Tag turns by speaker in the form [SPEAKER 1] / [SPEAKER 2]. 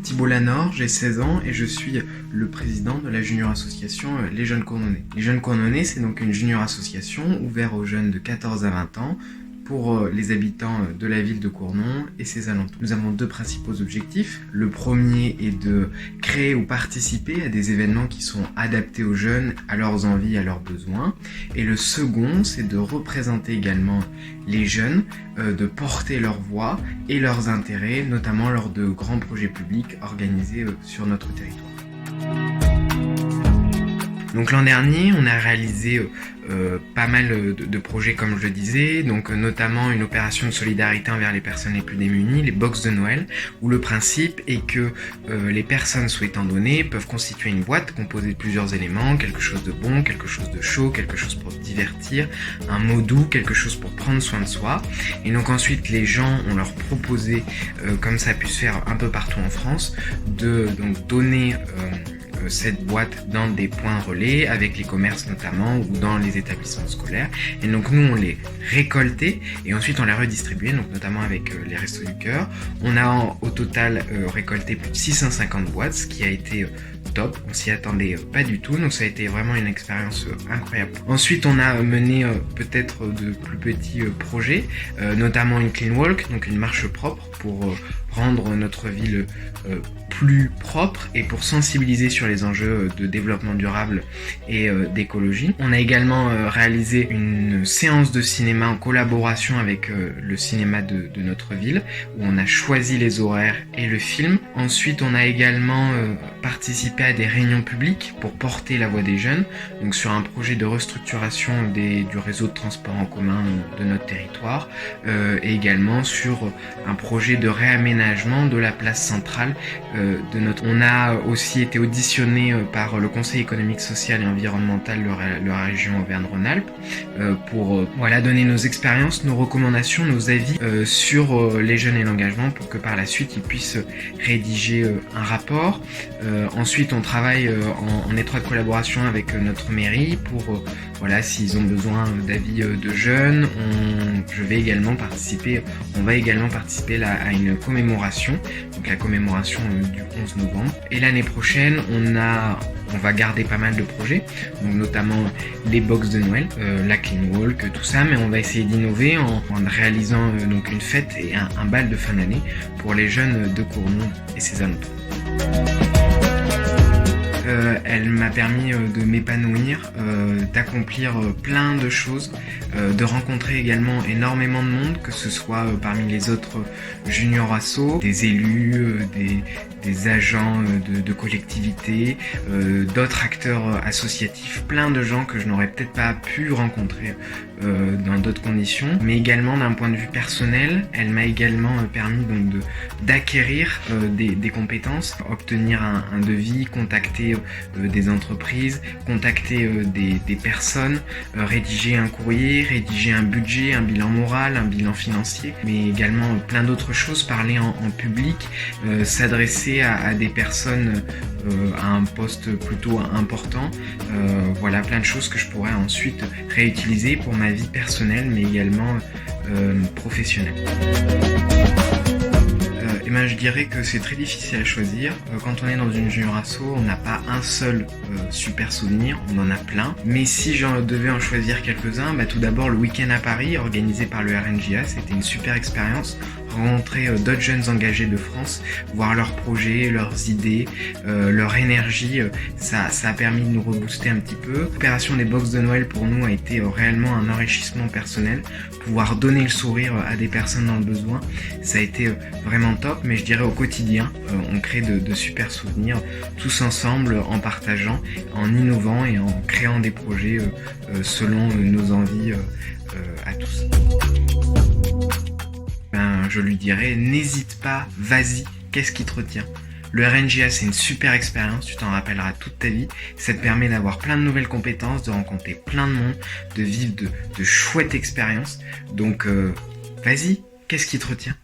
[SPEAKER 1] Thibault Lanor, j'ai 16 ans et je suis le président de la junior association Les Jeunes Cournonnais. Les Jeunes Cournonnais, c'est donc une junior association ouverte aux jeunes de 14 à 20 ans pour les habitants de la ville de Cournon et ses alentours. Nous avons deux principaux objectifs. Le premier est de créer ou participer à des événements qui sont adaptés aux jeunes, à leurs envies, à leurs besoins. Et le second, c'est de représenter également les jeunes, de porter leur voix et leurs intérêts, notamment lors de grands projets publics organisés sur notre territoire. Donc l'an dernier, on a réalisé pas mal de projets comme je le disais, donc notamment une opération de solidarité envers les personnes les plus démunies, les box de Noël, où le principe est que les personnes souhaitant donner peuvent constituer une boîte composée de plusieurs éléments, quelque chose de bon, quelque chose de chaud, quelque chose pour divertir, un mot doux, quelque chose pour prendre soin de soi. Et donc ensuite les gens, on leur proposé, comme ça a pu se faire un peu partout en France, de donc donner cette boîte dans des points relais avec les commerces notamment ou dans les établissements scolaires, et donc nous on les récoltait et ensuite on les redistribuait, donc notamment avec les Restos du Cœur. On a au total récolté plus de 650 boîtes, ce qui a été top, on s'y attendait pas du tout, donc ça a été vraiment une expérience incroyable. Ensuite on a mené peut-être de plus petits projets, notamment une clean walk, donc une marche propre pour rendre notre ville plus propre et pour sensibiliser sur les enjeux de développement durable et d'écologie. On a également réalisé une séance de cinéma en collaboration avec le cinéma de notre ville, où on a choisi les horaires et le film. Ensuite on a également participé à des réunions publiques pour porter la voix des jeunes, donc sur un projet de restructuration du réseau de transport en commun de notre territoire, et également sur un projet de réaménagement de la place centrale de notre... On a aussi été auditionné par le Conseil économique, social et environnemental de la région Auvergne-Rhône-Alpes pour donner nos expériences, nos recommandations, nos avis sur les jeunes et l'engagement, pour que par la suite ils puissent rédiger un rapport. Ensuite on travaille en étroite collaboration avec notre mairie pour s'ils ont besoin d'avis de jeunes. On va également participer à une commémoration, donc la commémoration du 11 novembre. Et l'année prochaine, on va garder pas mal de projets, donc notamment les box de Noël, la clean walk, tout ça, mais on va essayer d'innover en réalisant donc une fête et un bal de fin d'année pour les jeunes de Cournon et ses alentours. Elle m'a permis de m'épanouir, d'accomplir plein de choses, de rencontrer également énormément de monde, que ce soit parmi les autres junior assos, des élus, des agents de collectivités, d'autres acteurs associatifs, plein de gens que je n'aurais peut-être pas pu rencontrer dans d'autres conditions, mais également d'un point de vue personnel, elle m'a également permis donc d'acquérir des compétences, obtenir un devis, contacter des entreprises, contacter des personnes, rédiger un courrier, rédiger un budget, un bilan moral, un bilan financier, mais également plein d'autres choses, parler en public, s'adresser à des personnes à un poste plutôt important. Plein de choses que je pourrais ensuite réutiliser pour ma vie personnelle, mais également professionnelle. Je dirais que c'est très difficile à choisir. Quand on est dans une junior asso, on n'a pas un seul super souvenir, on en a plein. Mais si j'en devais en choisir quelques-uns, tout d'abord le week-end à Paris, organisé par le RNJA, c'était une super expérience. Rencontrer d'autres jeunes engagés de France, voir leurs projets, leurs idées, leur énergie, ça a permis de nous rebooster un petit peu. L'opération des box de Noël pour nous a été réellement un enrichissement personnel. Pouvoir donner le sourire à des personnes dans le besoin, ça a été vraiment top. Mais je dirais au quotidien, on crée de super souvenirs tous ensemble, en partageant, en innovant et en créant des projets selon nos envies à tous. Je lui dirais, n'hésite pas, vas-y, qu'est-ce qui te retient ? Le RNJA, c'est une super expérience, tu t'en rappelleras toute ta vie. Ça te permet d'avoir plein de nouvelles compétences, de rencontrer plein de monde, de vivre de chouettes expériences. Donc, vas-y, qu'est-ce qui te retient ?